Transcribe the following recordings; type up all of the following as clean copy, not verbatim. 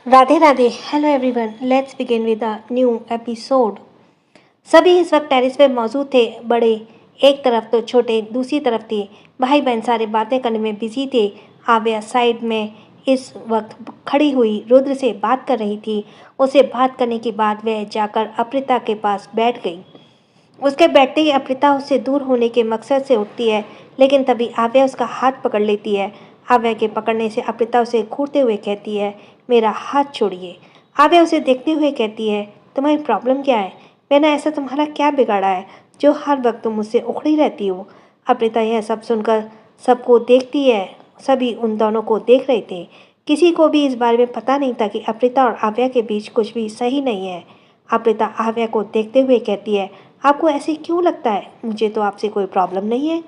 Radhe Radhe. Hello everyone, let's begin with a new episode. सभी इस वक्त टेरिस पे मौजूद थे। बड़े एक तरफ तो छोटे दूसरी तरफ थे। भाई बहन सारे बातें करने में बिजी थे। आव्या साइड में इस वक्त खड़ी हुई रुद्र से बात कर रही थी। उसे बात करने के बाद वह जाकर अप्रिता के पास बैठ गई। उसके बैठते ही अप्रिता उससे दूर होने के मकसद से उठती है, लेकिन तभी आव्या उसका हाथ पकड़ लेती है। आव्या के पकड़ने से अप्रिता उसे घूरते हुए कहती है, मेरा हाथ छोड़िए। आव्या उसे देखते हुए कहती है, तुम्हारी प्रॉब्लम क्या है? मैंने ऐसा तुम्हारा क्या बिगाड़ा है जो हर वक्त तुम मुझसे उखड़ी रहती हो? अप्रिता यह सब सुनकर सबको देखती है। सभी उन दोनों को देख रहे थे। किसी को भी इस बारे में पता नहीं था कि अप्रिता और आव्या के बीच कुछ भी सही नहीं है। अप्रिता आव्या को देखते हुए कहती है, आपको ऐसे क्यों लगता है? मुझे तो आपसे कोई प्रॉब्लम नहीं है।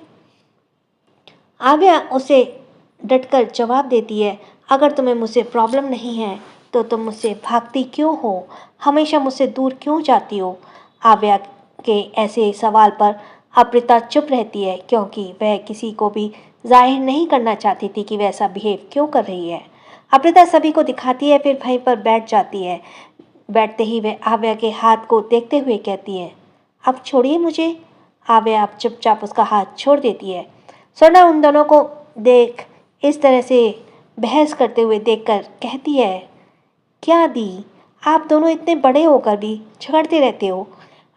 आव्या उसे डटकर जवाब देती है, अगर तुम्हें मुझसे प्रॉब्लम नहीं है तो तुम मुझसे भागती क्यों हो? हमेशा मुझसे दूर क्यों जाती हो? आव्या के ऐसे सवाल पर अप्रिता चुप रहती है, क्योंकि वह किसी को भी जाहिर नहीं करना चाहती थी कि वह ऐसा बिहेव क्यों कर रही है। अप्रिता सभी को दिखाती है, फिर वहीं पर बैठ जाती है। बैठते ही वह आव्या के हाथ को देखते हुए कहती है, अब छोड़िए मुझे। आव्या अब चुपचाप उसका हाथ छोड़ देती है। सोना उन दोनों को देख इस तरह से बहस करते हुए देखकर कहती है, क्या दी, आप दोनों इतने बड़े होकर भी झगड़ते रहते हो?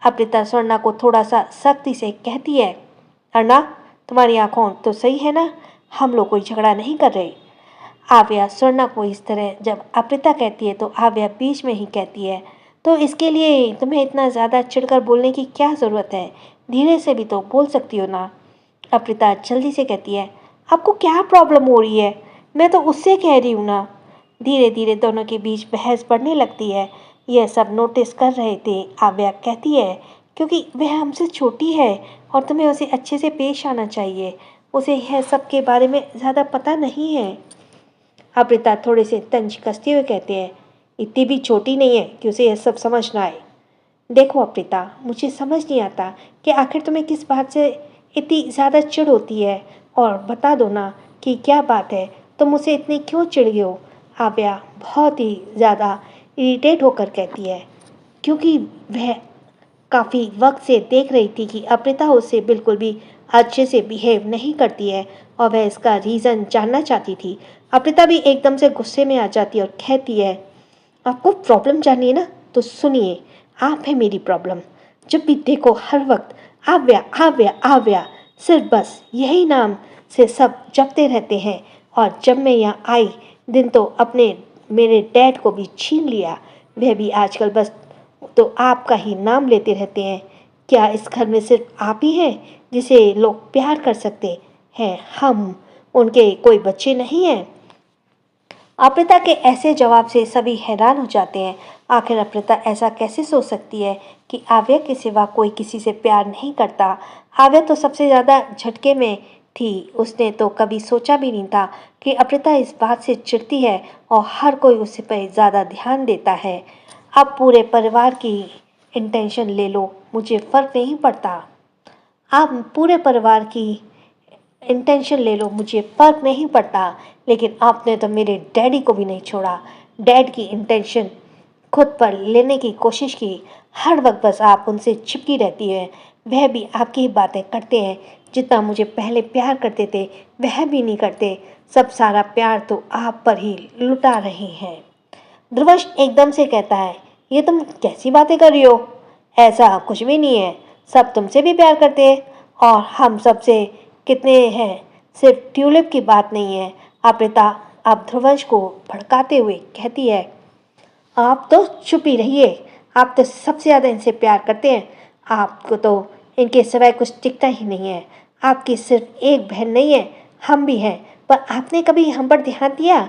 अप्रिता स्वर्णा को थोड़ा सा सख्ती से कहती है, अर्णा तुम्हारी आंखों तो सही है ना, हम लोग कोई झगड़ा नहीं कर रहे। आव्या स्वर्णा को इस तरह जब अप्रिता कहती है तो आव्या बीच में ही कहती है, तो इसके लिए तुम्हें इतना ज़्यादा चिढ़कर बोलने की क्या ज़रूरत है? धीरे से भी तो बोल सकती हो ना। अप्रिता जल्दी से कहती है, आपको क्या प्रॉब्लम हो रही है? मैं तो उससे कह रही हूँ ना। धीरे धीरे दोनों के बीच बहस बढ़ने लगती है। यह सब नोटिस कर रहे थे। आव्या कहती है, क्योंकि वह हमसे छोटी है और तुम्हें उसे अच्छे से पेश आना चाहिए। उसे यह सब के बारे में ज़्यादा पता नहीं है। अप्रिता थोड़े से तंज कसते हुए कहते हैं, इतनी भी छोटी नहीं है कि उसे यह सब समझ ना आए। देखो अप्रिता, मुझे समझ नहीं आता कि आखिर तुम्हें किस बात से इतनी ज़्यादा चिढ़ होती है, और बता दो ना कि क्या बात है, तुम मुझसे इतनी क्यों चिढ़ गए हो? आव्या बहुत ही ज़्यादा इरिटेट होकर कहती है, क्योंकि वह काफ़ी वक्त से देख रही थी कि अप्रिता उससे बिल्कुल भी अच्छे से बिहेव नहीं करती है और वह इसका रीज़न जानना चाहती थी। अप्रिता भी एकदम से गुस्से में आ जाती है और कहती है, आपको प्रॉब्लम जाननी है ना, तो सुनिए, आप है मेरी प्रॉब्लम। जब भी देखो हर वक्त आव्या आव्या आव्या, सिर्फ बस यही नाम से सब जपते रहते हैं। और जब मैं यहाँ आई दिन तो अपने मेरे डैड को भी छीन लिया। वह भी आजकल बस तो आपका ही नाम लेते रहते हैं। क्या इस घर में सिर्फ आप ही हैं जिसे लोग प्यार कर सकते हैं? हम उनके कोई बच्चे नहीं हैं? अप्रिता के ऐसे जवाब से सभी हैरान हो जाते हैं। आखिर अप्रिता ऐसा कैसे सोच सकती है कि आव्या के सिवा कोई किसी से प्यार नहीं करता? आव्या तो सबसे ज़्यादा झटके में थी। उसने तो कभी सोचा भी नहीं था कि अप्रिता इस बात से चिढ़ती है और हर कोई उस पर ज़्यादा ध्यान देता है। अब पूरे परिवार की इंटेंशन ले लो, मुझे फ़र्क नहीं पड़ता। आप पूरे परिवार की इंटेंशन ले लो, मुझे फ़र्क नहीं पड़ता, लेकिन आपने तो मेरे डैडी को भी नहीं छोड़ा। डैड की इंटेंशन खुद पर लेने की कोशिश की। हर वक्त बस आप उनसे चिपकी रहती है। वह भी आपकी ही बातें करते हैं। जितना मुझे पहले प्यार करते थे वह भी नहीं करते। सब सारा प्यार तो आप पर ही लुटा रहे हैं। ध्रुवश एकदम से कहता है, ये तुम कैसी बातें कर रही हो? ऐसा कुछ भी नहीं है। सब तुमसे भी प्यार करते हैं और हम सबसे कितने हैं। सिर्फ ट्यूलिप की बात नहीं है। अप्रिता अब ध्रुवंश को भड़काते हुए कहती है, आप तो चुप ही रहिए। आप तो सबसे ज़्यादा इनसे प्यार करते हैं। आपको तो इनके सिवाय कुछ टिकता ही नहीं है। आपकी सिर्फ एक बहन नहीं है, हम भी हैं। पर आपने कभी हम पर ध्यान दिया?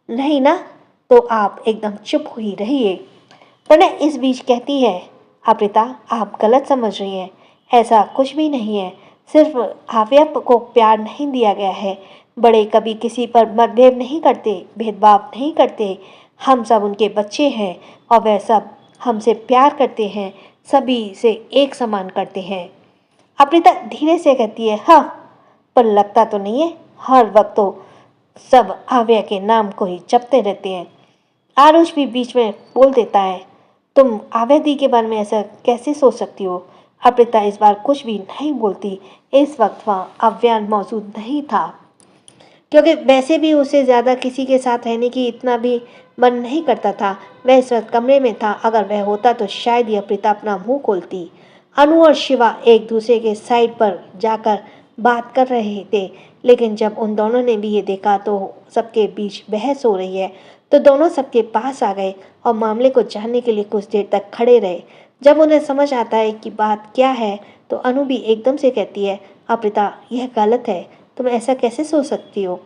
नहीं ना, तो आप एकदम चुप ही रहिए। प्रणय इस बीच कहती है, अप्रिता आप गलत समझ रही हैं। ऐसा कुछ भी नहीं है। सिर्फ आव्या को प्यार नहीं दिया गया है। बड़े कभी किसी पर मतभेद नहीं करते, भेदभाव नहीं करते। हम सब उनके बच्चे हैं और वह सब हमसे प्यार करते हैं, सभी से एक समान करते हैं। अप्रिता धीरे से कहती है, हाँ, पर लगता तो नहीं है। हर वक्त तो सब आव्या के नाम को ही जपते रहते हैं। आरुष भी बीच में बोल देता है, तुम आव्या दी के बारे में ऐसा कैसे सोच सकती हो? अप्रिता इस बार कुछ भी नहीं बोलती। इस वक्त वहाँ अव्यान मौजूद नहीं था, क्योंकि वैसे भी उसे ज़्यादा किसी के साथ रहने की इतना भी मन नहीं करता था। वह इस वक्त कमरे में था। अगर वह होता तो शायद ही अप्रिता अपना मुंह खोलती। अनु और शिवा एक दूसरे के साइड पर जाकर बात कर रहे थे, लेकिन जब उन दोनों ने भी ये देखा तो सबके बीच बहस हो रही है, तो दोनों सबके पास आ गए और मामले को जानने के लिए कुछ देर तक खड़े रहे। जब उन्हें समझ आता है कि बात क्या है, तो अनु भी एकदम से कहती है, अप्रिता यह गलत है, तुम ऐसा कैसे सोच सकती हो?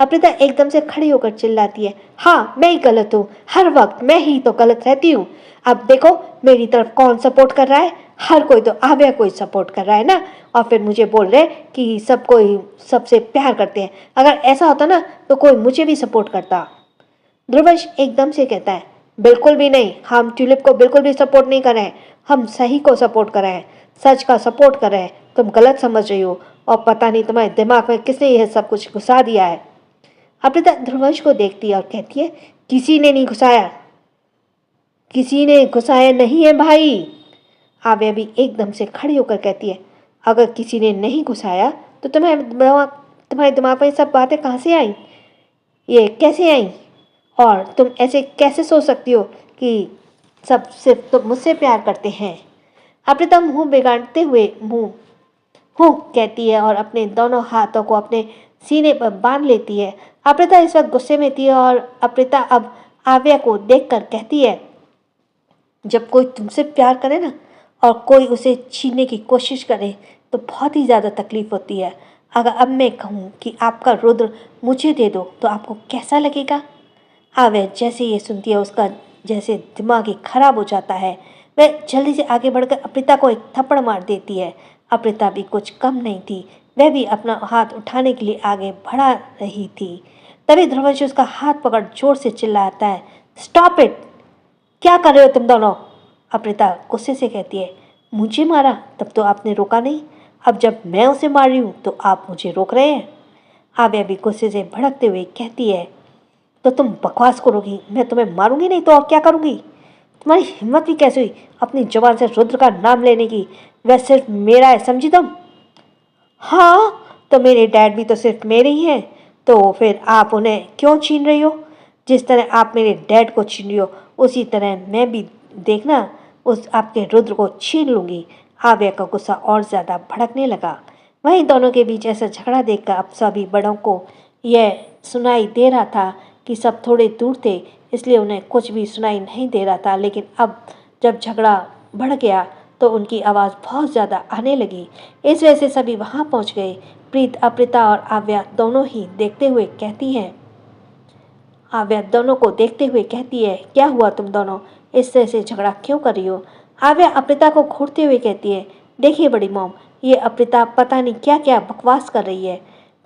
अप्रिता एकदम से खड़ी होकर चिल्लाती है, हाँ मैं ही गलत हूँ, हर वक्त मैं ही तो गलत रहती हूँ। अब देखो मेरी तरफ कौन सपोर्ट कर रहा है, हर कोई तो आव्या को ही सपोर्ट कर रहा है ना, और फिर मुझे बोल रहे कि सब कोई सबसे प्यार करते हैं। अगर ऐसा होता ना तो कोई मुझे भी सपोर्ट करता। ध्रुवश एकदम से कहता है, बिल्कुल भी नहीं, हम ट्यूलिप को बिल्कुल भी सपोर्ट नहीं कर रहे हैं, हम सही को सपोर्ट कर रहे हैं, सच का सपोर्ट कर रहे हैं। तुम गलत समझ रही हो, और पता नहीं तुम्हारे दिमाग में किसने यह सब कुछ घुसा दिया है। अप्रिता ध्रुवंश को देखती है और कहती है, किसी ने नहीं घुसाया, किसी ने घुसाया नहीं है भाई। आव्या भी एकदम से खड़ी होकर कहती है, अगर किसी ने नहीं घुसाया तो तुम्हारे दिमाग में सब बातें कहाँ से आई, ये कैसे आई, और तुम ऐसे कैसे सोच सकती हो कि सब सिर्फ तुम मुझसे प्यार करते हैं? अप्रिता मुंह बिगाड़ते हुए मुंह हूँ कहती है और अपने दोनों हाथों को अपने सीने पर बांध लेती है। अप्रिता इस वक्त गुस्से में थी और अप्रिता अब आव्या को देखकर कहती है, जब कोई तुमसे प्यार करे ना और कोई उसे छीनने की कोशिश करे तो बहुत ही ज़्यादा तकलीफ होती है। अगर अब मैं कहूँ कि आपका रुद्र मुझे दे दो तो आपको कैसा लगेगा? आव्या जैसे ये सुनती है उसका जैसे दिमाग ही खराब हो जाता है। वह जल्दी से आगे बढ़कर अप्रिता को एक थप्पड़ मार देती है। अप्रिता भी कुछ कम नहीं थी, वह भी अपना हाथ उठाने के लिए आगे बढ़ा रही थी। तभी ध्रुवंश उसका हाथ पकड़ जोर से चिल्लाता है, स्टॉप इट, क्या कर रहे हो तुम दोनों? अप्रिता गुस्से से कहती है, मुझे मारा तब तो आपने रोका नहीं, अब जब मैं उसे मार रही हूँ तो आप मुझे रोक रहे हैं। आव्या भी गुस्से से भड़कते हुए कहती है, तो तुम बकवास करोगी, मैं तुम्हें मारूंगी नहीं तो और क्या करूंगी? तुम्हारी हिम्मत भी कैसे हुई अपनी जुबान से रुद्र का नाम लेने की? वह सिर्फ मेरा है, समझी तुम? हाँ, तो मेरे डैड भी तो सिर्फ मेरे ही हैं, तो फिर आप उन्हें क्यों छीन रही हो? जिस तरह आप मेरे डैड को छीन रही हो उसी तरह मैं भी, देखना, उस आपके रुद्र को छीन लूंगी। आव्या का गुस्सा और ज़्यादा भड़कने लगा। वहीं दोनों के बीच ऐसा झगड़ा देखकर अब सभी बड़ों को यह सुनाई दे रहा था कि सब थोड़े दूर थे, इसलिए उन्हें कुछ भी सुनाई नहीं दे रहा था। लेकिन अब जब झगड़ा बढ़ गया तो उनकी आवाज़ बहुत ज़्यादा आने लगी। इस वजह से सभी वहाँ पहुँच गए। प्रीत अप्रिता और आव्या दोनों ही देखते हुए कहती हैं, आव्या दोनों को देखते हुए कहती है, क्या हुआ तुम दोनों इस तरह से झगड़ा क्यों कर रही हो? आव्या अप्रिता को घूरते हुए कहती है, देखिए बड़ी मॉम, ये अप्रिता पता नहीं क्या क्या बकवास कर रही है।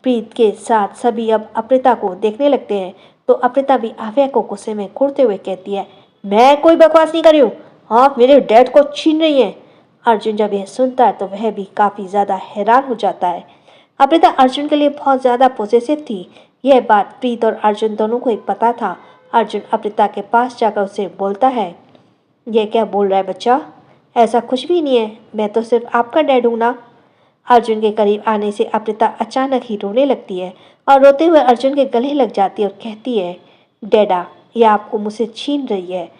प्रीत के साथ सभी अब अप्रिता को देखने लगते हैं, तो अप्रिता भी आव्या को गुस्से में घूरते हुए कहती है, मैं कोई बकवास नहीं कर रही हूँ, आप मेरे डैड को छीन रही हैं। अर्जुन जब यह सुनता है तो वह भी काफ़ी ज़्यादा हैरान हो जाता है। अप्रिता अर्जुन के लिए बहुत ज़्यादा पॉजिटिव थी। यह बात प्रीत और अर्जुन दोनों को ही पता था। अर्जुन अप्रिता के पास जाकर उसे बोलता है, यह क्या बोल रहा है बच्चा? ऐसा कुछ भी नहीं है, मैं तो सिर्फ आपका डैड हूँ ना। अर्जुन के करीब आने से अप्रिता अचानक ही रोने लगती है और रोते हुए अर्जुन के गले लग जाती है और कहती है, डैडा, यह आपको मुझसे छीन रही है,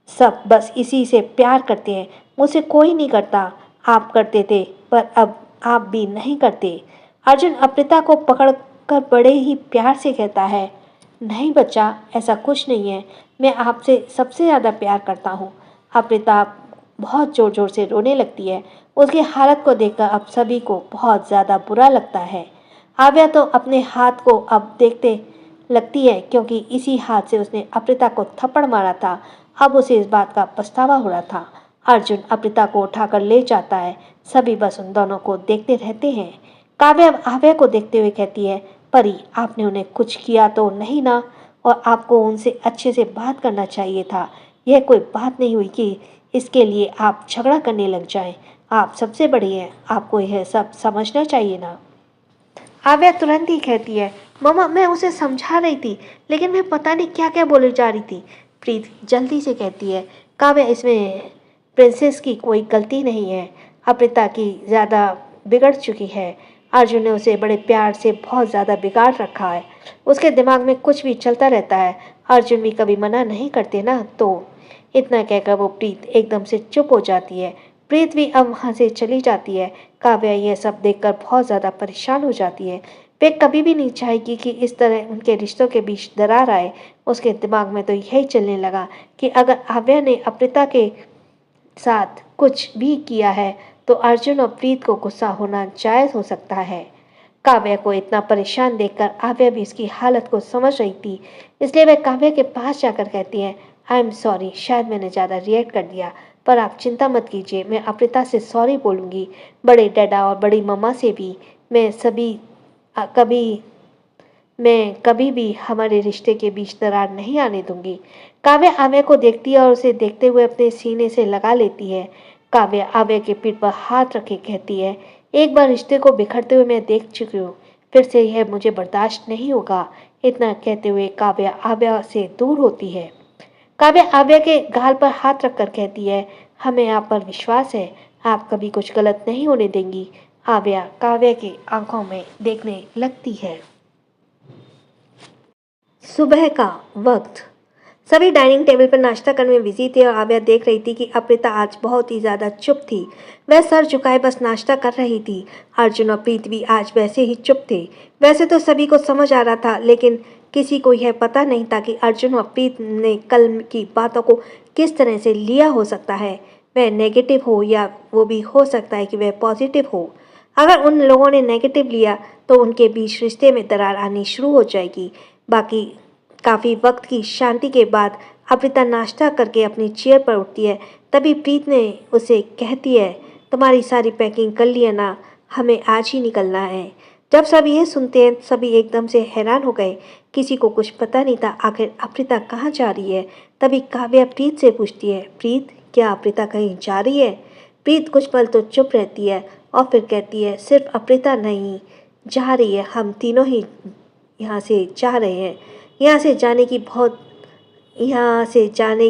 सब बस इसी से प्यार करते हैं, मुझसे कोई नहीं करता, आप करते थे पर अब आप भी नहीं करते। अर्जुन अप्रिता को पकड़कर बड़े ही प्यार से कहता है, नहीं बच्चा, ऐसा कुछ नहीं है, मैं आपसे सबसे ज़्यादा प्यार करता हूँ। अप्रिता बहुत ज़ोर ज़ोर से रोने लगती है। उसकी हालत को देखकर अब सभी को बहुत ज़्यादा बुरा लगता है। आव्या तो अपने हाथ को अब देखते लगती है, क्योंकि इसी हाथ से उसने अप्रिता को थप्पड़ मारा था। अब उसे इस बात का पछतावा हो रहा था। अर्जुन अप्रिता को उठाकर ले जाता है। सभी बस उन दोनों को देखते रहते हैं। काव्या आव्या को देखते हुए कहती है, परी, आपने उन्हें कुछ किया तो नहीं ना, और आपको उनसे अच्छे से बात करना चाहिए था। यह कोई बात नहीं हुई कि इसके लिए आप झगड़ा करने लग जाएं। आप सबसे बड़ी हैं, आपको यह सब समझना चाहिए ना। आव्या तुरंत ही कहती है, मम्मा मैं उसे समझा रही थी, लेकिन मैं पता नहीं क्या क्या बोले जा रही थी। प्रीत जल्दी से कहती है, काव्या इसमें प्रिंसेस की कोई गलती नहीं है। अप्रिता की ज़्यादा बिगड़ चुकी है। अर्जुन ने उसे बड़े प्यार से बहुत ज़्यादा बिगाड़ रखा है। उसके दिमाग में कुछ भी चलता रहता है। अर्जुन भी कभी मना नहीं करते ना, तो इतना कहकर वो प्रीत एकदम से चुप हो जाती है। प्रीत भी अब वहाँ से चली जाती है। काव्या यह सब देखकर बहुत ज़्यादा परेशान हो जाती है। वे कभी भी नहीं चाहेगी कि इस तरह उनके रिश्तों के बीच दरार आए। उसके दिमाग में तो यही चलने लगा कि अगर आव्या ने अप्रिता के साथ कुछ भी किया है तो अर्जुन और प्रीत को गुस्सा होना जायज़ हो सकता है। काव्या को इतना परेशान देखकर आव्या भी इसकी हालत को समझ रही थी। इसलिए वह काव्या के पास जाकर कहती है, आई एम सॉरी, शायद मैंने ज़्यादा रिएक्ट कर दिया, पर आप चिंता मत कीजिए, मैं अप्रिता से सॉरी बोलूँगी। बड़े डैडा और बड़ी मम्मा से भी मैं कभी मैं कभी भी हमारे रिश्ते के बीच दरार नहीं आने दूंगी। काव्या आव्या को देखती है और उसे देखते हुए अपने सीने से लगा लेती है। काव्या आव्या के पीठ पर हाथ रखे कहती है, एक बार रिश्ते को बिखरते हुए मैं देख चुकी हूँ, फिर से यह मुझे बर्दाश्त नहीं होगा। इतना कहते हुए काव्या आव्या से दूर होती है। काव्या आव्या के गाल पर हाथ रखकर कहती है, हमें आप पर विश्वास है, आप कभी कुछ गलत नहीं होने देंगी। आव्या काव्या की आंखों में देखने लगती है। सुबह का वक्त। सभी डाइनिंग टेबल पर नाश्ता करने में बिजी थे और आव्या देख रही थी कि अप्रिता आज बहुत ही ज़्यादा चुप थी। वह सर झुकाए बस नाश्ता कर रही थी। अर्जुन और प्रीत भी आज वैसे ही चुप थे। वैसे तो सभी को समझ आ रहा था, लेकिन किसी को यह पता नहीं था कि अर्जुन और प्रीत ने कल की बातों को किस तरह से लिया हो सकता है। वह नेगेटिव हो या वो भी हो सकता है कि वह पॉजिटिव हो। अगर उन लोगों ने नेगेटिव लिया तो उनके बीच रिश्ते में दरार आनी शुरू हो जाएगी। बाकी काफ़ी वक्त की शांति के बाद अप्रिता नाश्ता करके अपनी चेयर पर उठती है। तभी प्रीत ने उसे कहती है, तुम्हारी सारी पैकिंग कर लिया ना, हमें आज ही निकलना है। जब सब ये सुनते हैं सभी एकदम से हैरान हो गए। किसी को कुछ पता नहीं था आखिर अप्रिता कहाँ जा रही है। तभी काव्या प्रीत से पूछती है, प्रीत क्या अप्रिता कहीं जा रही है? प्रीत कुछ पल तो चुप रहती है और फिर कहती है, सिर्फ अप्रिता नहीं जा रही है, हम तीनों ही यहाँ से जा रहे हैं। यहाँ से जाने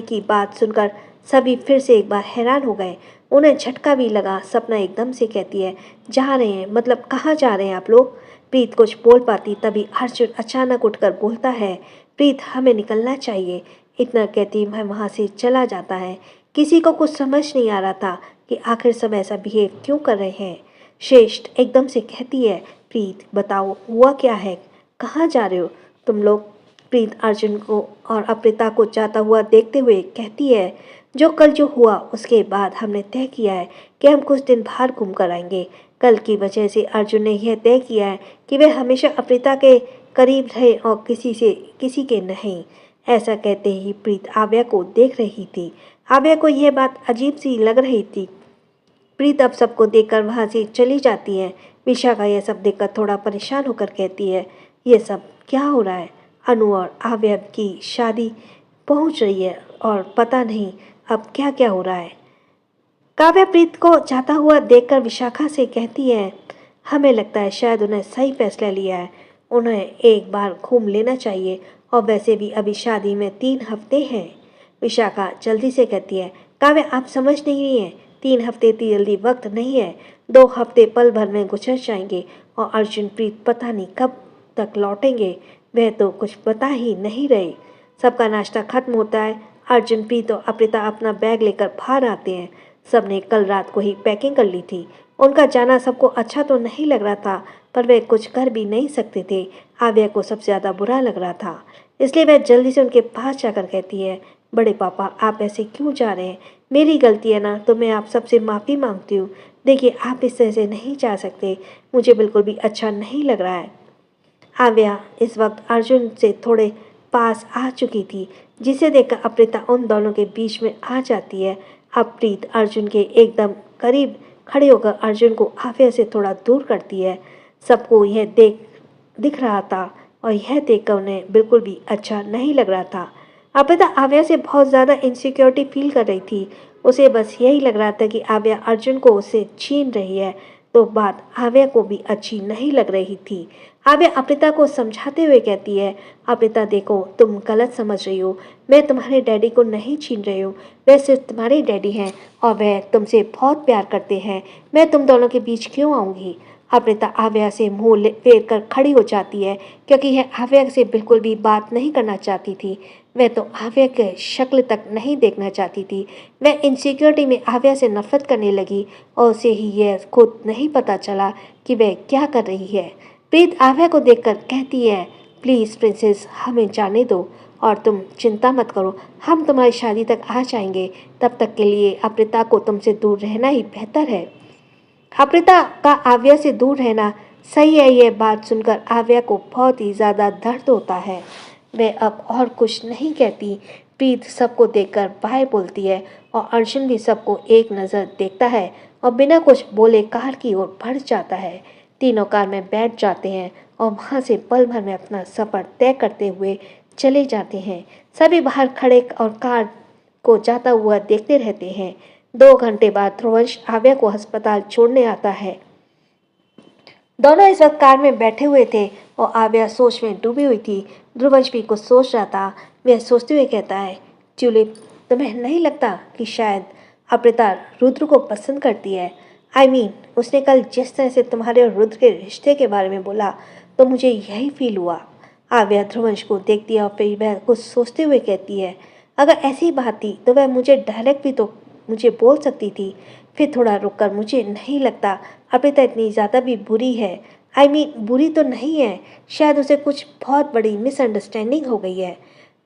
की बात सुनकर सभी फिर से एक बार हैरान हो गए। उन्हें झटका भी लगा। सपना एकदम से कहती है, जा रहे हैं मतलब कहाँ जा रहे हैं आप लोग? प्रीत कुछ बोल पाती तभी अर्जुन अचानक उठकर बोलता है, प्रीत हमें निकलना चाहिए। इतना कहती वह वहाँ से चला जाता है। किसी को कुछ समझ नहीं आ रहा था कि आखिर सब ऐसा बिहेव क्यों कर रहे हैं। श्रेष्ठ एकदम से कहती है, प्रीत बताओ हुआ क्या है, कहाँ जा रहे हो तुम लोग? प्रीत अर्जुन को और अप्रिता को जाता हुआ देखते हुए कहती है, जो हुआ उसके बाद हमने तय किया है कि हम कुछ दिन बाहर घूम कर आएंगे। कल की वजह से अर्जुन ने यह तय किया है कि वह हमेशा अप्रिता के करीब रहे और किसी के नहीं। ऐसा कहते ही प्रीत आव्या को देख रही थी। आव्या को यह बात अजीब सी लग रही थी। प्रीत अब सबको देखकर वहाँ से चली जाती है। विशाखा यह सब देखकर थोड़ा परेशान होकर कहती है, ये सब क्या हो रहा है? अनु और आव्या की शादी पहुँच रही है और पता नहीं अब क्या क्या हो रहा है। काव्या प्रीत को जाता हुआ देखकर विशाखा से कहती है, हमें लगता है शायद उन्हें सही फैसला लिया है, उन्हें एक बार घूम लेना चाहिए और वैसे भी अभी शादी में 3 हफ्ते हैं। विशाखा जल्दी से कहती है, काव्या आप समझ नहीं रही हैं, 3 हफ्ते इतनी जल्दी वक्त नहीं है। 2 हफ्ते पल भर में गुजर जाएंगे और अर्जुन प्रीत पता नहीं कब तक लौटेंगे, वह तो कुछ बता ही नहीं रहे। सबका नाश्ता खत्म होता है। अर्जुन प्रीत और अप्रिता अपना बैग लेकर बाहर आते हैं। सबने कल रात को ही पैकिंग कर ली थी। उनका जाना सबको अच्छा तो नहीं लग रहा था, पर वे कुछ कर भी नहीं सकते थे। आव्या को सबसे ज़्यादा बुरा लग रहा था, इसलिए वह जल्दी से उनके पास जाकर कहती है, बड़े पापा आप ऐसे क्यों जा रहे हैं? मेरी गलती है ना, तो मैं आप सबसे माफ़ी मांगती हूँ। देखिए आप इस तरह से नहीं जा सकते, मुझे बिल्कुल भी अच्छा नहीं लग रहा है। आव्या इस वक्त अर्जुन से थोड़े पास आ चुकी थी, जिसे देखकर अप्रिता उन दोनों के बीच में आ जाती है। अब प्रीत अर्जुन के एकदम करीब खड़े होकर अर्जुन को आव्या से थोड़ा दूर करती है। सबको यह दिख रहा था और यह देखकर उन्हें बिल्कुल भी अच्छा नहीं लग रहा था। अप्रिता आव्या से बहुत ज़्यादा इनसिक्योरिटी फील कर रही थी। उसे बस यही लग रहा था कि आव्या अर्जुन को उससे छीन रही है, तो बात आव्या को भी अच्छी नहीं लग रही थी। आव्या अप्रिता को समझाते हुए कहती है, अप्रिता देखो, तुम गलत समझ रही हो। मैं तुम्हारे डैडी को नहीं छीन रही हूँ। वह सिर्फ तुम्हारे डैडी हैं और वह तुमसे बहुत प्यार करते हैं। मैं तुम दोनों के बीच क्यों आऊँगी? अप्रिता आव्या से मुंह फेर कर खड़ी हो जाती है, क्योंकि यह आव्या से बिल्कुल भी बात नहीं करना चाहती थी। वह तो आव्या के शक्ल तक नहीं देखना चाहती थी। वह इनसिक्योरिटी में आव्या से नफरत करने लगी और उसे ही यह खुद नहीं पता चला कि वह क्या कर रही है। प्रीत आव्या को देखकर कहती है, प्लीज़ प्रिंसेस, हमें जाने दो और तुम चिंता मत करो, हम तुम्हारी शादी तक आ जाएंगे। तब तक के लिए अप्रिता को तुमसे दूर रहना ही बेहतर है। अप्रिता का आव्या से दूर रहना सही है। यह बात सुनकर आव्या को बहुत ही ज़्यादा दर्द होता है। वह अब और कुछ नहीं कहती। प्रीत सबको देखकर बाय बोलती है और अर्जुन भी सबको एक नज़र देखता है और बिना कुछ बोले कार की ओर बढ़ जाता है। तीनों कार में बैठ जाते हैं और वहाँ से पल भर में अपना सफ़र तय करते हुए चले जाते हैं। सभी बाहर खड़े और कार को जाता हुआ देखते रहते हैं। 2 घंटे बाद ध्रुवंश आव्या को अस्पताल छोड़ने आता है। दोनों इस वक्त कार में बैठे हुए थे और आव्या सोच में डूबी हुई थी। ध्रुवंश भी कुछ सोच रहा था। वह सोचते हुए कहता है, ट्यूलिप, तुम्हें नहीं लगता कि शायद अप्रिता रुद्र को पसंद करती है? उसने कल जिस तरह से तुम्हारे और रुद्र के रिश्ते के बारे में बोला तो मुझे यही फील हुआ। आव्या ध्रुवंश को देखती है और फिर वह कुछ सोचते हुए कहती है, अगर ऐसी बात थी तो वह मुझे डायरेक्ट भी तो मुझे बोल सकती थी। फिर थोड़ा रुककर, मुझे नहीं लगता अप्रिता इतनी ज़्यादा भी बुरी है। बुरी तो नहीं है, शायद उसे कुछ बहुत बड़ी मिसअंडरस्टैंडिंग हो गई है।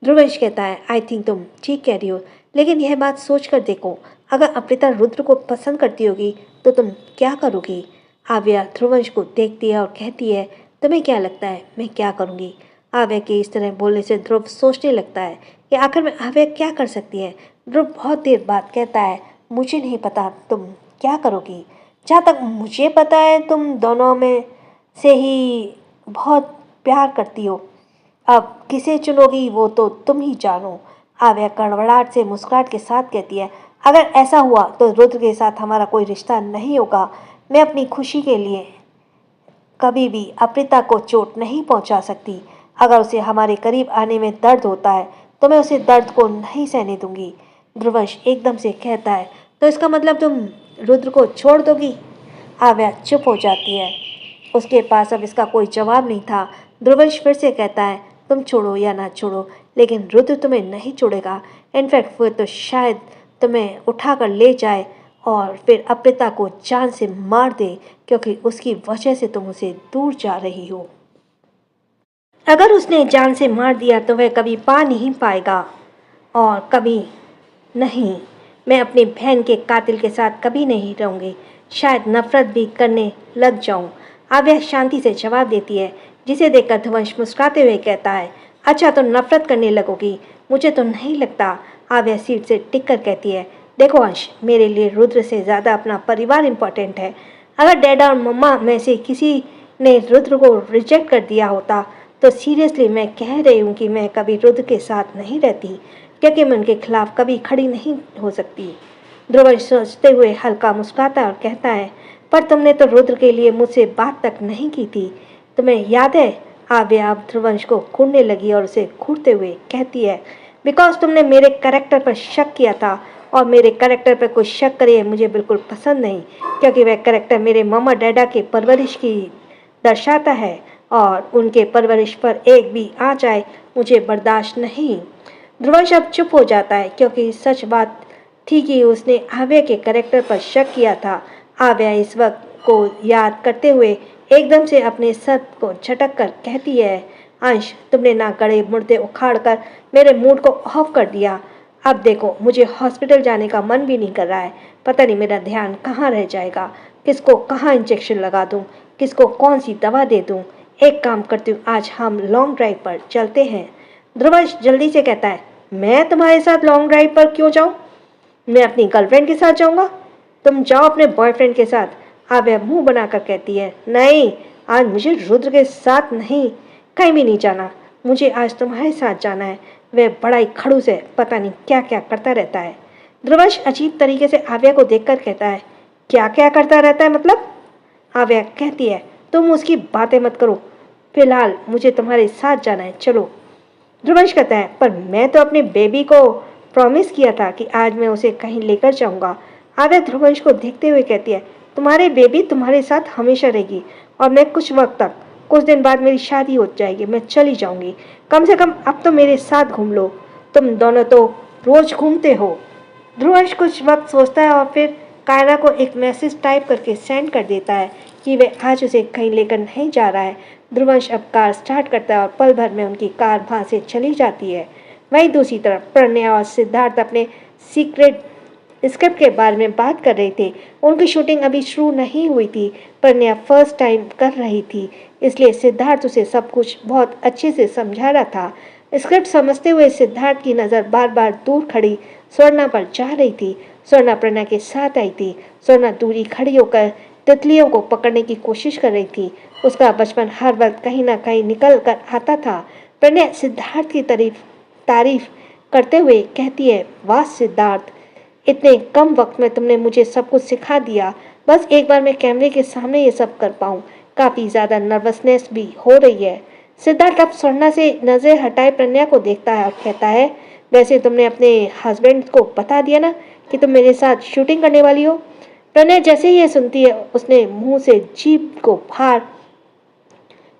ध्रुवंश कहता है, आई थिंक तुम ठीक कह रही हो, लेकिन यह बात सोच कर देखो, अगर अप्रिता रुद्र को पसंद करती होगी तो तुम क्या करोगी? आव्या ध्रुवंश को देखती है और कहती है, तुम्हें क्या लगता है मैं क्या करूँगी? आव्या के इस तरह बोलने से ध्रुव सोचने लगता है कि आखिर में आव्या क्या कर सकती है। ध्रुव बहुत देर बाद कहता है, मुझे नहीं पता तुम क्या करोगी। जहाँ तक मुझे पता है तुम दोनों में से ही बहुत प्यार करती हो। अब किसे चुनोगी वो तो तुम ही जानो। आव्या कड़वड़ाहट से मुस्कुराहट के साथ कहती है, अगर ऐसा हुआ तो रुद्र के साथ हमारा कोई रिश्ता नहीं होगा। मैं अपनी खुशी के लिए कभी भी अप्रिता को चोट नहीं पहुंचा सकती। अगर उसे हमारे करीब आने में दर्द होता है तो मैं उसे दर्द को नहीं सहने दूंगी। ध्रुवंश एकदम से कहता है, तो इसका मतलब तुम रुद्र को छोड़ दोगी? आव्या चुप हो जाती है। उसके पास अब इसका कोई जवाब नहीं था। ध्रुवंश फिर से कहता है, तुम छोड़ो या ना छोड़ो, लेकिन रुद्र तुम्हें नहीं छोड़ेगा। इनफैक्ट वो तो शायद तुम्हें उठाकर ले जाए और फिर अप्रिता को जान से मार दे, क्योंकि उसकी वजह से तुम उसे दूर जा रही हो। अगर उसने जान से मार दिया तो वह कभी पा नहीं पाएगा और कभी नहीं। मैं अपनी बहन के कातिल के साथ कभी नहीं रहूँगी, शायद नफरत भी करने लग जाऊँ। आव्या शांति से जवाब देती है, जिसे देखकर ध्रुवंश मुस्कुराते हुए कहता है, अच्छा तो नफरत करने लगोगी? मुझे तो नहीं लगता। आव्या सीट से टिक कर कहती है, देखो अंश, मेरे लिए रुद्र से ज़्यादा अपना परिवार इम्पोर्टेंट है। अगर डैडा और मम्मा में से किसी ने रुद्र को रिजेक्ट कर दिया होता तो सीरियसली मैं कह रही हूँ कि मैं कभी रुद्र के साथ नहीं रहती, क्योंकि मैं उनके खिलाफ कभी खड़ी नहीं हो सकती। ध्रुवंश सोचते हुए हल्का मुस्कुराता और कहता है, पर तुमने तो रुद्र के लिए मुझसे बात तक नहीं की थी, तुम्हें याद है? आव्या अब ध्रुवंश को घूरने लगी और उसे घूरते हुए कहती है, बिकॉज तुमने मेरे कैरेक्टर पर शक किया था और मेरे कैरेक्टर पर कोई शक करे मुझे बिल्कुल पसंद नहीं, क्योंकि वह कैरेक्टर मेरे मम्मा डैडा के परवरिश की दर्शाता है और उनके परवरिश पर एक भी आ जाए मुझे बर्दाश्त नहीं। ध्रुवंश अब चुप हो जाता है, क्योंकि सच बात थी कि उसने आव्या के कैरेक्टर पर शक किया था। आव्या इस वक्त को याद करते हुए एकदम से अपने सर को झटक कर कहती है, अंश, तुमने ना गड़े मुर्दे उखाड़ कर मेरे मूड को ऑफ कर दिया। अब देखो, मुझे हॉस्पिटल जाने का मन भी नहीं कर रहा है। पता नहीं मेरा ध्यान कहाँ रह जाएगा, किसको कहाँ इंजेक्शन लगा दूँ, किसको कौन सी दवा दे दूँ। एक काम करती हूँ, आज हम लॉन्ग ड्राइव पर चलते हैं। ध्रुवंश जल्दी से कहता है, मैं तुम्हारे साथ लॉन्ग ड्राइव पर क्यों जाऊँ? मैं अपनी गर्लफ्रेंड के साथ जाऊँगा, तुम जाओ अपने बॉयफ्रेंड के साथ। आव्या मुंह बनाकर कहती है, नहीं, आज मुझे रुद्र के साथ नहीं, कहीं भी नहीं जाना। मुझे आज तुम्हारे साथ जाना है। वह बड़ा ही खड़ूस है, पता नहीं क्या क्या करता रहता है। ध्रुवंश अजीब तरीके से आव्या को देखकर कहता है, क्या क्या करता रहता है मतलब? आव्या कहती है, तुम उसकी बातें मत करो, फिलहाल मुझे तुम्हारे साथ जाना है, चलो। ध्रुवंश कहता है, पर मैं तो अपने बेबी को प्रॉमिस किया था कि आज मैं उसे कहीं लेकर जाऊंगा। आद्या ध्रुवंश को देखते हुए कहती है, तुम्हारे बेबी तुम्हारे साथ हमेशा रहेगी और मैं कुछ वक्त तक, कुछ दिन बाद मेरी शादी हो जाएगी, मैं चली जाऊंगी। कम से कम अब तो मेरे साथ घूम लो, तुम दोनों तो रोज घूमते हो। ध्रुवंश कुछ वक्त सोचता है और फिर कायरा को एक मैसेज टाइप करके सेंड कर देता है कि वह आज उसे कहीं लेकर नहीं जा रहा है। ध्रुवंश अब कार स्टार्ट करता है और पल भर में उनकी कार वहाँ से चली जाती है। वहीं दूसरी तरफ प्रणया और सिद्धार्थ अपने सीक्रेट स्क्रिप्ट के बारे में बात कर रहे थे। उनकी शूटिंग अभी शुरू नहीं हुई थी। प्रणया फर्स्ट टाइम कर रही थी, इसलिए सिद्धार्थ उसे सब कुछ बहुत अच्छे से समझा रहा था। स्क्रिप्ट समझते हुए सिद्धार्थ की नज़र बार बार दूर खड़ी स्वर्णा पर जा रही थी। स्वर्णा प्रणया के साथ आई थी। स्वर्णा दूरी खड़ी होकर तितलियों को पकड़ने की कोशिश कर रही थी। उसका बचपन हर वक्त कहीं ना कहीं निकल कर आता था। प्रणया सिद्धार्थ की तारीफ करते हुए कहती है, वाह सिद्धार्थ, इतने कम वक्त में तुमने मुझे सब कुछ सिखा दिया। बस एक बार मैं कैमरे के सामने ये सब कर पाऊँ। काफ़ी ज़्यादा नर्वसनेस भी हो रही है। सिद्धार्थ अब स्वर्णा से नज़र हटाए प्रणया को देखता है और कहता है, वैसे तुमने अपने हस्बैंड को बता दिया ना कि तुम मेरे साथ शूटिंग करने वाली हो? प्रणय जैसे ही ये सुनती है उसने मुंह से जीभ को बाहर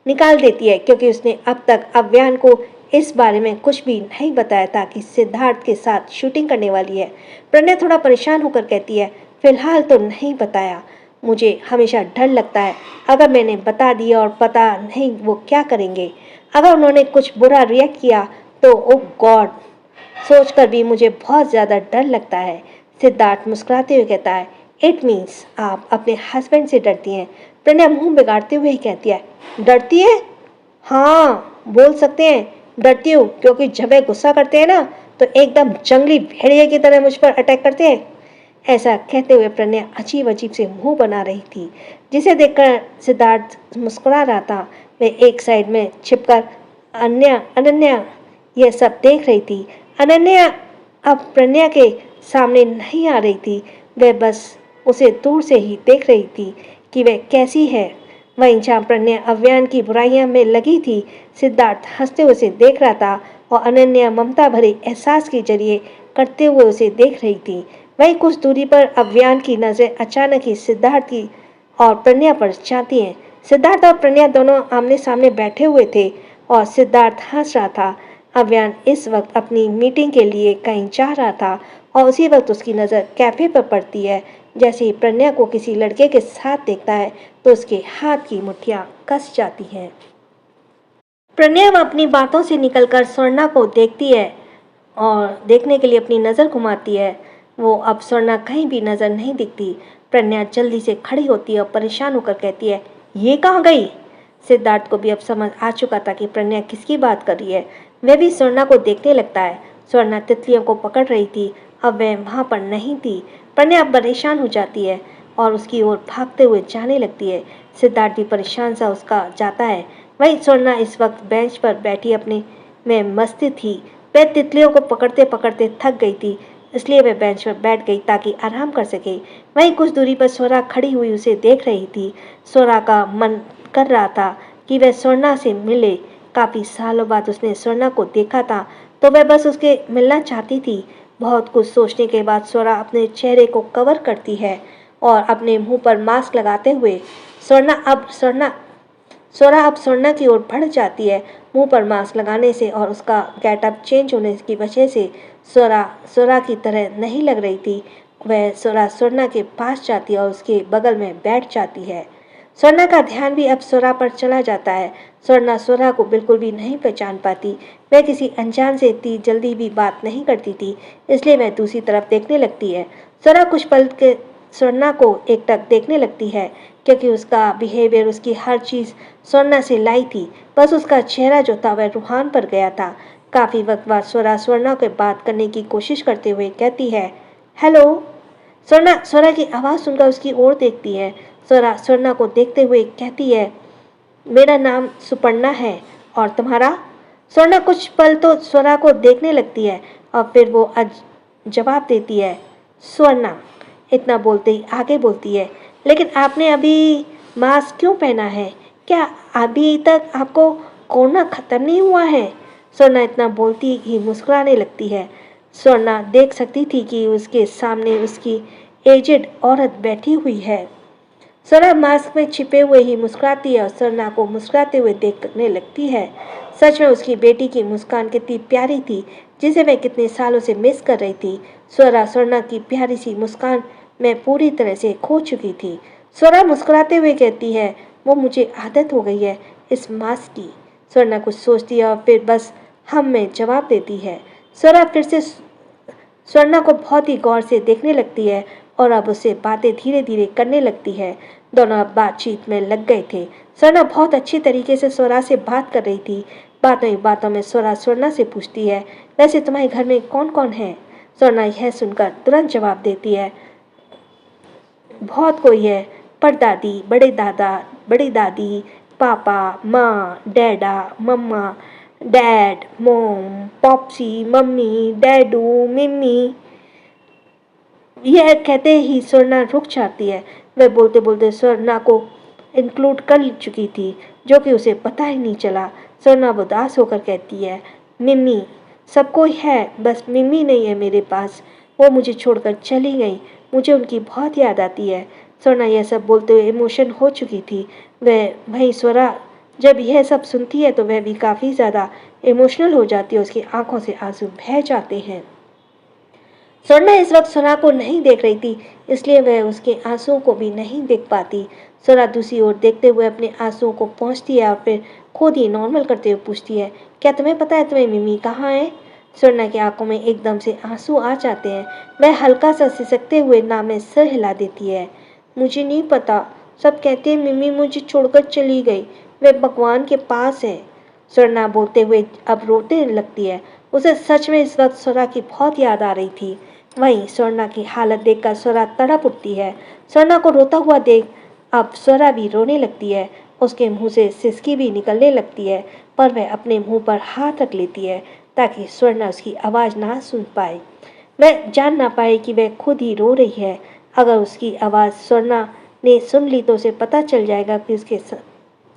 निकाल देती है, क्योंकि उसने अब तक अव्यान को इस बारे में कुछ भी नहीं बताया था कि सिद्धार्थ के साथ शूटिंग करने वाली है। प्रणय थोड़ा परेशान होकर कहती है, फिलहाल तो नहीं बताया। मुझे हमेशा डर लगता है अगर मैंने बता दिया और पता नहीं वो क्या करेंगे। अगर उन्होंने कुछ बुरा रिएक्ट किया तो ओ गॉड, सोचकर भी मुझे बहुत ज़्यादा डर लगता है। सिद्धार्थ मुस्कुराते हुए कहता है, इट मीन्स आप अपने हस्बैंड से डरती हैं। प्रणय मुंह बिगाड़ते हुए ही कहती है, डरती है? हाँ, बोल सकते हैं डरती हूँ, क्योंकि जब वे गुस्सा करते हैं ना तो एकदम जंगली भेड़िए की तरह मुझ पर अटैक करते हैं। ऐसा कहते हुए प्रणय अजीब अजीब से मुंह बना रही थी, जिसे देखकर सिद्धार्थ मुस्कुरा रहा था। वे एक साइड में छिपकर अनन्या यह सब देख रही थी। अनन्या अब प्रणया के सामने नहीं आ रही थी, वह बस उसे दूर से ही देख रही थी कि वह कैसी है। वहीं जहाँ प्रणया अव्यान की बुराइयां में लगी थी, सिद्धार्थ हंसते हुए उसे देख रहा था और अनन्या ममता भरे एहसास के जरिए करते हुए उसे देख रही थी। वहीं कुछ दूरी पर अव्यान की नज़र अचानक ही सिद्धार्थ की और प्रणया पर जाती है। सिद्धार्थ और प्रणया दोनों आमने सामने बैठे हुए थे और सिद्धार्थ हंस रहा था। अव्यान इस वक्त अपनी मीटिंग के लिए कहीं जा रहा था और उसी वक्त उसकी नज़र कैफे पर पड़ती है। जैसे ही प्रणया को किसी लड़के के साथ देखता है तो उसके हाथ की मुट्ठियां कस जाती हैं। प्रणया अपनी बातों से निकलकर स्वर्णा को देखती है और देखने के लिए अपनी नज़र घुमाती है। वो अब स्वर्णा कहीं भी नज़र नहीं दिखती। प्रणया जल्दी से खड़ी होती है और परेशान होकर कहती है, ये कहाँ गई? सिद्धार्थ को भी अब समझ आ चुका था कि प्रणया किसकी बात कर रही है। वह भी स्वर्णा को देखने लगता है। स्वर्णा तितलियों को पकड़ रही थी, अब वह वहाँ पर नहीं थी। प्रणया अब परेशान हो जाती है और उसकी ओर भागते हुए जाने लगती है। सिद्धार्थ भी परेशान सा उसका जाता है। वहीं स्वर्णा इस वक्त बेंच पर बैठी अपने में मस्ती थी। वह तितलियों को पकड़ते पकड़ते थक गई थी, इसलिए वह बेंच पर बैठ गई ताकि आराम कर सके। वहीं कुछ दूरी पर स्वरा खड़ी हुई उसे देख रही थी। स्वरा का मन कर रहा था कि वह स्वर्णा से मिले। काफ़ी सालों बाद उसने स्वर्णा को देखा था तो वह बस उसके मिलना चाहती थी। बहुत कुछ सोचने के बाद स्वरा अपने चेहरे को कवर करती है और अपने मुंह पर मास्क लगाते हुए स्वरा अब स्वर्णा की ओर बढ़ जाती है। मुंह पर मास्क लगाने से और उसका गेटअप चेंज होने की वजह से स्वरा की तरह नहीं लग रही थी। वह स्वर्णा के पास जाती है और उसके बगल में बैठ जाती है। स्वर्णा का ध्यान भी अब स्वरा पर चला जाता है। स्वरा को बिल्कुल भी नहीं पहचान पाती। वह किसी अनजान से इतनी जल्दी भी बात नहीं करती थी, इसलिए वह दूसरी तरफ देखने लगती है। स्वरा कुछ पल के स्वर्णा को एकटक देखने लगती है, क्योंकि उसका बिहेवियर, उसकी हर चीज़ स्वर्णा से लाई थी। बस उसका चेहरा जो था वह रूहान पर गया था। काफ़ी वक्त बाद स्वर्णा के बात करने की कोशिश करते हुए कहती है, हेलो। स्वरा की आवाज़ सुनकर उसकी ओर देखती है। स्वर्णा को देखते हुए कहती है, मेरा नाम सुपर्णा है, और तुम्हारा? स्वर्णा कुछ पल तो स्वरा को देखने लगती है और फिर वो जवाब देती है, स्वर्णा। इतना बोलते ही आगे बोलती है, लेकिन आपने अभी मास्क क्यों पहना है? क्या अभी तक आपको कोरोना खत्म नहीं हुआ है? स्वर्णा इतना बोलती ही मुस्कुराने लगती है। स्वर्णा देख सकती थी कि उसके सामने उसकी एजेड औरत बैठी हुई है। स्वर्णा मास्क में छिपे हुए ही मुस्कुराती है और स्वर्णा को मुस्कुराते हुए देखने लगती है। सच में उसकी बेटी की मुस्कान कितनी प्यारी थी, जिसे वह कितने सालों से मिस कर रही थी। स्वर्णा की प्यारी सी मुस्कान में पूरी तरह से खो चुकी थी। स्वर्णा मुस्कुराते हुए कहती है, वो मुझे आदत हो गई है इस मास्क की। स्वर्णा कुछ सोचती है और फिर बस हम में जवाब देती है। स्वरा फिर से स्वर्णा को बहुत ही गौर से देखने लगती है और अब उससे बातें धीरे धीरे करने लगती है। दोनों अब बातचीत में लग गए थे। स्वर्णा बहुत अच्छी तरीके से स्वरा से बात कर रही थी। बातों ही बातों में स्वरा स्वर्णा से पूछती है, वैसे तुम्हारे घर में कौन कौन है? स्वर्णा यह सुनकर तुरंत जवाब देती है, बहुत कोई है, परदादी, बड़े दादा, बड़ी दादी, पापा, माँ, डैडा, मम्मा, डैड, मॉम, पॉप्सी, मम्मी, डैडू, मिम्मी। यह कहते ही स्वर्णा रुक जाती है। वह बोलते बोलते स्वर्णा को इंक्लूड कर चुकी थी, जो कि उसे पता ही नहीं चला। स्वर्णा उदास होकर कहती है, मिम्मी सब कोई है, बस मिम्मी नहीं है मेरे पास। वो मुझे छोड़कर चली गई, मुझे उनकी बहुत याद आती है। स्वर्णा यह सब बोलते हुए इमोशन हो चुकी थी। वह वहीं स्वरा जब यह सब सुनती है तो वह भी काफ़ी ज़्यादा इमोशनल हो जाती है, उसकी आंखों से आंसू बह जाते हैं। स्वर्णा इस वक्त स्वरा को नहीं देख रही थी, इसलिए वह उसके आंसुओं को भी नहीं देख पाती। स्वरा दूसरी ओर देखते हुए अपने आंसुओं को पोंछती है और फिर खुद ही नॉर्मल करते हुए पूछती है, क्या तुम्हें पता है तुम्हें मिमी कहाँ है? स्वर्णा की आंखों में एकदम से आंसू आ जाते हैं। वह हल्का सा सिसकते हुए ना में सिर हिला देती है, मुझे नहीं पता, सब कहते हैं मिमी मुझे छोड़कर चली गई, वह भगवान के पास है। स्वर्णा बोलते हुए अब रोते लगती है। उसे सच में इस वक्त स्वरा की बहुत याद आ रही थी। वहीं स्वर्णा की हालत देखकर स्वरा तड़प उठती है। स्वर्णा को रोता हुआ देख अब स्वरा भी रोने लगती है। उसके मुंह से सिसकी भी निकलने लगती है, पर वह अपने मुंह पर हाथ रख लेती है ताकि स्वर्णा उसकी आवाज़ ना सुन पाए, वह जान ना पाए कि वह खुद ही रो रही है। अगर उसकी आवाज़ स्वर्णा ने सुन ली तो उसे पता चल जाएगा कि उसके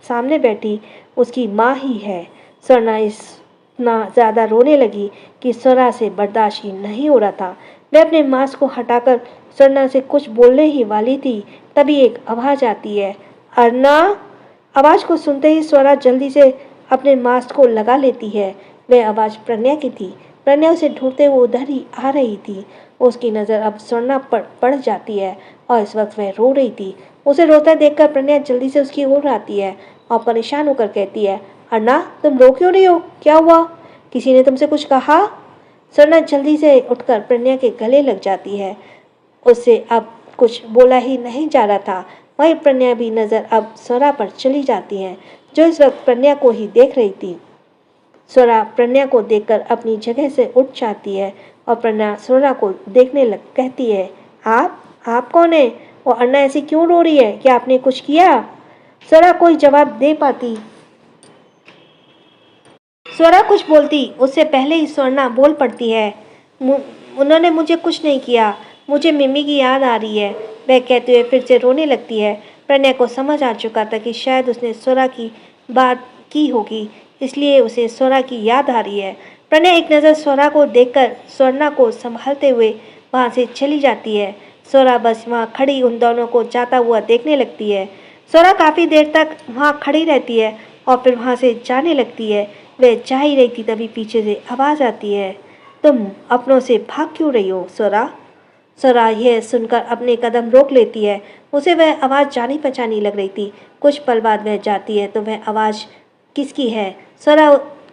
सामने बैठी उसकी माँ ही है। स्वर्णा इतना ज़्यादा रोने लगी कि स्वरा से बर्दाश्त ही नहीं हो रहा था। वह अपने मास्क को हटाकर स्वर्णा से कुछ बोलने ही वाली थी, तभी एक आवाज़ आती है, अर्ना। आवाज़ को सुनते ही स्वरा जल्दी से अपने मास्क को लगा लेती है। वह आवाज़ प्रज्ञा की थी। प्रज्ञा उसे ढूंढते हुए उधर ही आ रही थी। उसकी नज़र अब स्वर्णा पर पड़ जाती है और इस वक्त वह रो रही थी। उसे रोता देखकर प्रज्ञा जल्दी से उसकी ओर आती है और परेशान होकर कहती है, अर्ना तुम रो क्यों रही हो, क्या हुआ, किसी ने तुमसे कुछ कहा? स्वर्णा जल्दी से उठकर प्रज्ञा के गले लग जाती है। उससे अब कुछ बोला ही नहीं जा रहा था। वहीं प्रज्ञा भी नज़र अब स्वरा पर चली जाती है, जो इस वक्त प्रज्ञा को ही देख रही थी। स्वरा प्रज्ञा को देखकर अपनी जगह से उठ जाती है और प्रज्ञा स्वरा को देखने लग कहती है, आप कौन है? और अन्ना ऐसी क्यों रो रही है, क्या आपने कुछ किया? स्वरा कोई जवाब दे पाती, स्वरा कुछ बोलती उससे पहले ही स्वर्णा बोल पड़ती है, उन्होंने मुझे कुछ नहीं किया, मुझे मिमी की याद आ रही है। वह कहते हुए फिर से रोने लगती है। प्रज्ञा को समझ आ चुका था कि शायद उसने स्वरा की बात की होगी, इसलिए उसे स्वरा की याद आ रही है। प्रज्ञा एक नज़र स्वरा को देखकर स्वर्णा को संभालते हुए वहाँ से चली जाती है। स्वरा बस वहाँ खड़ी उन दोनों को जाता हुआ देखने लगती है। स्वरा काफ़ी देर तक वहाँ खड़ी रहती है और फिर वहाँ से जाने लगती है। वह जा ही रही थी तभी पीछे से आवाज़ आती है, तुम अपनों से भाग क्यों रही हो स्वरा? स्वरा यह सुनकर अपने कदम रोक लेती है। उसे वह आवाज़ जानी पहचानी लग रही थी। कुछ पल बाद वह जाती है तो वह आवाज़ किसकी है? स्वरा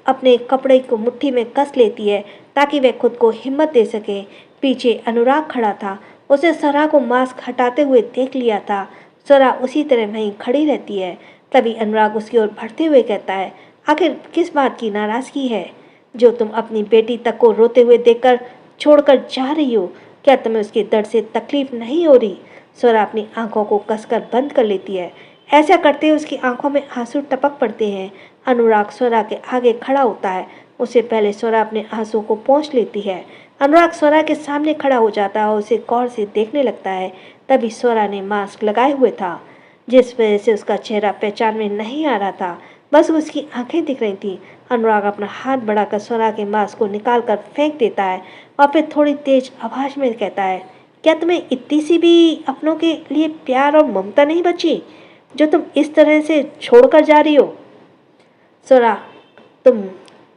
अपने कपड़े को मुट्ठी में कस लेती है ताकि वह खुद को हिम्मत दे सके। पीछे अनुराग खड़ा था। उसे स्वरा को मास्क हटाते हुए देख लिया था। स्वरा उसी तरह वहीं खड़ी रहती है। तभी अनुराग उसकी ओर बढ़ते हुए कहता है, आखिर किस बात की नाराज़गी है जो तुम अपनी बेटी तक को रोते हुए देखकर छोड़कर जा रही हो? क्या तुम्हें उसके दर्द से तकलीफ नहीं हो रही? स्वरा अपनी आंखों को कसकर बंद कर लेती है। ऐसा करते हुए उसकी आंखों में आंसू टपक पड़ते हैं। अनुराग स्वरा के आगे खड़ा होता है। उससे पहले स्वरा अपने आंसू को पोंछ लेती है। अनुराग स्वरा के सामने खड़ा हो जाता है और उसे गौर से देखने लगता है। तभी स्वरा ने मास्क लगाए हुए था। जिस वजह से उसका चेहरा पहचान में नहीं आ रहा था, बस उसकी आंखें दिख रही थीं। अनुराग अपना हाथ बढ़ाकर स्वरा के मास्क को निकाल कर फेंक देता है और फिर थोड़ी तेज आवाज में कहता है, क्या तुम्हें इतनी सी भी अपनों के लिए प्यार और ममता नहीं बची, जो तुम इस तरह से छोड़कर जा रही हो? स्वरा, तुम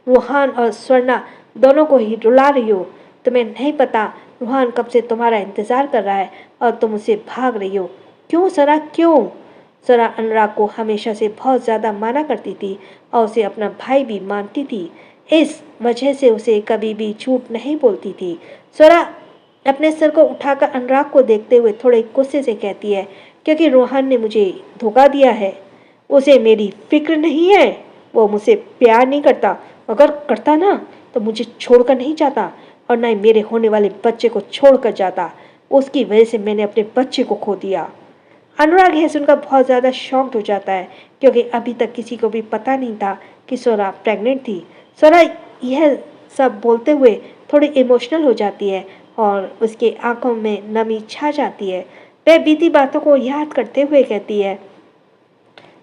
रूहान और स्वर्णा दोनों को ही रुला रही हो। तुम्हें नहीं पता रूहान कब से तुम्हारा इंतजार कर रहा है और तुम उसे भाग रही हो। क्यों स्वरा, क्यों? स्वरा अनुराग को हमेशा से बहुत ज़्यादा माना करती थी और उसे अपना भाई भी मानती थी। इस वजह से उसे कभी भी झूठ नहीं बोलती थी। स्वरा अपने सर को उठाकर अनुराग को देखते हुए थोड़े गुस्से से कहती है, क्योंकि रोहन ने मुझे धोखा दिया है। उसे मेरी फिक्र नहीं है, वो मुझसे प्यार नहीं करता। अगर करता ना तो मुझे छोड़कर नहीं जाता और ना ही मेरे होने वाले बच्चे को छोड़कर जाता। उसकी वजह से मैंने अपने बच्चे को खो दिया। अनुराग यह सुनकर बहुत ज़्यादा शॉक्ड हो जाता है, क्योंकि अभी तक किसी को भी पता नहीं था कि स्वरा प्रेग्नेंट थी। स्वरा यह सब बोलते हुए थोड़ी इमोशनल हो जाती है और उसके आंखों में नमी छा जाती है। वह बीती बातों को याद करते हुए कहती है,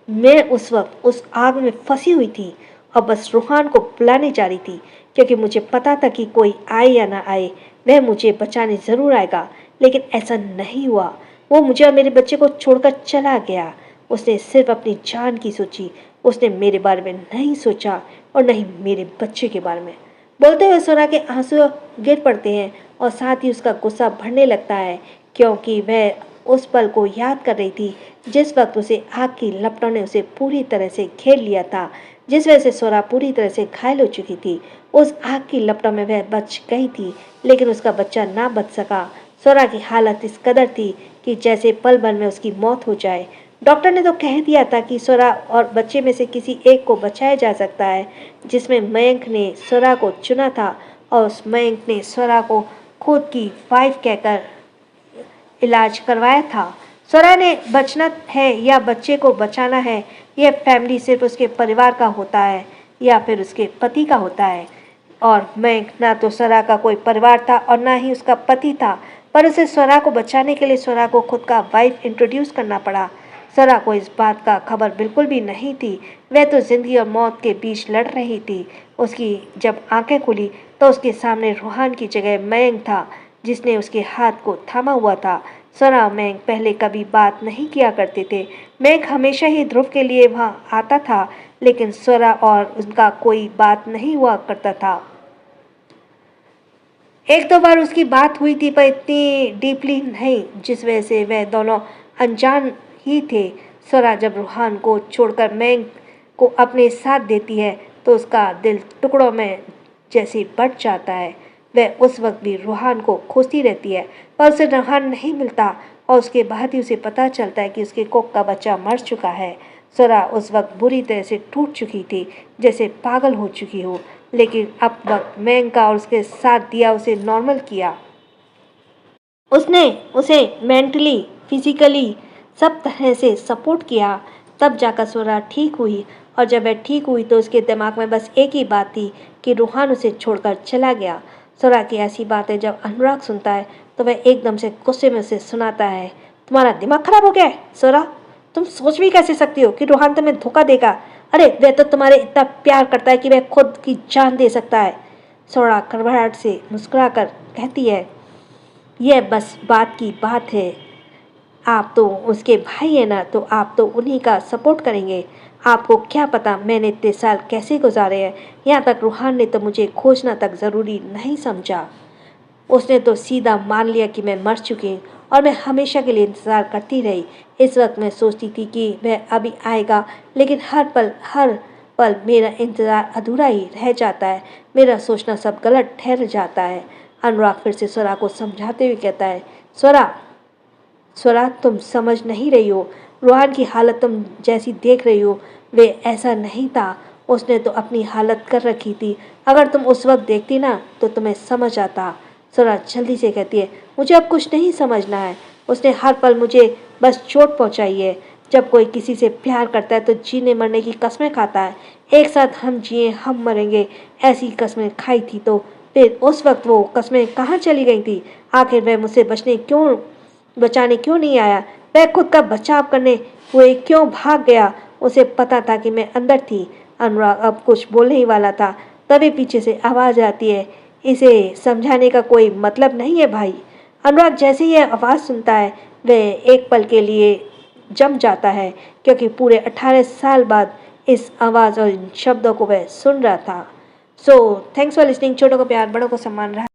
मैं उस वक्त उस आग में फंसी हुई थी और बस रूहान को बुलाने जा रही थी, क्योंकि मुझे पता था कि कोई आए या ना आए वह मुझे बचाने ज़रूर आएगा। लेकिन ऐसा नहीं हुआ। वो मुझे और मेरे बच्चे को छोड़कर चला गया। उसने सिर्फ अपनी जान की सोची। उसने मेरे बारे में नहीं सोचा और नहीं मेरे बच्चे के बारे में। बोलते हुए सोना के आंसू गिर पड़ते हैं और साथ ही उसका गुस्सा बढ़ने लगता है, क्योंकि वह उस पल को याद कर रही थी जिस वक्त उसे आग की लपटों ने उसे पूरी तरह से घेर लिया था, जिस वजह से सोरा पूरी तरह से घायल हो चुकी थी। उस आग की लपटों में वह बच गई थी, लेकिन उसका बच्चा ना बच सका। सोरा की हालत इस कदर थी कि जैसे पल भर में उसकी मौत हो जाए। डॉक्टर ने तो कह दिया था कि सोरा और बच्चे में से किसी एक को बचाया जा सकता है, जिसमें मयंक ने सोरा को चुना था और उस मयंक ने सोरा को खुद की वाइफ कहकर इलाज करवाया था। स्वरा ने बचना है या बच्चे को बचाना है, यह फैमिली सिर्फ उसके परिवार का होता है या फिर उसके पति का होता है। और मैं ना तो स्वरा का कोई परिवार था और ना ही उसका पति था, पर उसे स्वरा को बचाने के लिए स्वरा को खुद का वाइफ इंट्रोड्यूस करना पड़ा। स्वरा को इस बात का खबर बिल्कुल भी नहीं थी। वह तो जिंदगी और मौत के बीच लड़ रही थी। उसकी जब आंखें खुली तो उसके सामने रूहान की जगह मयंक था, जिसने उसके हाथ को थामा हुआ था। स्वरा और मयंक पहले कभी बात नहीं किया करते थे। मयंक हमेशा ही ध्रुव के लिए वहाँ आता था, लेकिन स्वरा और उनका कोई बात नहीं हुआ करता था। एक दो बार उसकी बात हुई थी, पर इतनी डीपली नहीं, जिस वजह से वह दोनों अनजान ही थे। स्वरा जब रूहान को छोड़कर मयंक को अपने साथ देती है तो उसका दिल टुकड़ों में जैसे बट जाता है। वह उस वक्त भी रूहान को खोजती रहती है, पर उसे रूहान नहीं मिलता और उसके बाद ही उसे पता चलता है कि उसके कोख का बच्चा मर चुका है। स्वरा उस वक्त बुरी तरह से टूट चुकी थी, जैसे पागल हो चुकी हो, लेकिन अब वक्त मयंक का और उसके साथ दिया उसे नॉर्मल किया। उसने उसे मेंटली, फिजिकली सब तरह से सपोर्ट किया। तब जाकर स्वरा ठीक हुई, और जब वह ठीक हुई तो उसके दिमाग में बस एक ही बात थी कि रूहान उसे छोड़कर चला गया। स्वरा की ऐसी बातें जब अनुराग सुनता है तो वह एकदम से गुस्से में उसे सुनाता है, तुम्हारा दिमाग खराब हो गया है स्वरा? तुम सोच भी कैसे सकती हो कि रूहान तुम्हें धोखा देगा? अरे वह तो तुम्हारे इतना प्यार करता है कि वह खुद की जान दे सकता है। स्वरा कड़वाहट से मुस्कुराकर कहती है, यह बस बात की बात है। आप तो उसके भाई हैं ना, तो आप तो उन्हीं का सपोर्ट करेंगे। आपको क्या पता मैंने इतने साल कैसे गुजारे हैं। यहाँ तक रूहान ने तो मुझे खोजना तक ज़रूरी नहीं समझा। उसने तो सीधा मान लिया कि मैं मर चुकी हूँ और मैं हमेशा के लिए इंतज़ार करती रही। इस वक्त मैं सोचती थी कि वह अभी आएगा, लेकिन हर पल मेरा इंतज़ार अधूरा ही रह जाता है। मेरा सोचना सब गलत ठहर जाता है। अनुराग फिर से स्वरा को समझाते हुए कहता है, स्वरा स्वरा तुम समझ नहीं रही हो। रूहान की हालत तुम जैसी देख रही हो वे ऐसा नहीं था। उसने तो अपनी हालत कर रखी थी। अगर तुम उस वक्त देखती ना तो तुम्हें समझ आता। स्वरा जल्दी से कहती है, मुझे अब कुछ नहीं समझना है। उसने हर पल मुझे बस चोट पहुंचाई है। जब कोई किसी से प्यार करता है तो जीने मरने की कस्में खाता है। एक साथ हम जिए हम मरेंगे ऐसी कस्में खाई थी, तो फिर उस वक्त वो कस्में कहाँ चली गई थी? आखिर वह मुझसे बचाने क्यों नहीं आया? वह खुद का बचाव करने वो ये क्यों भाग गया, उसे पता था कि मैं अंदर थी। अनुराग अब कुछ बोलने ही वाला था, तभी पीछे से आवाज़ आती है, इसे समझाने का कोई मतलब नहीं है भाई। अनुराग जैसे ही यह आवाज़ सुनता है वह एक पल के लिए जम जाता है, क्योंकि पूरे 18 साल बाद इस आवाज़ और इन शब्दों को वह सुन रहा था। So thanks for listening. छोटों को प्यार, बड़ों को सम्मान रहा।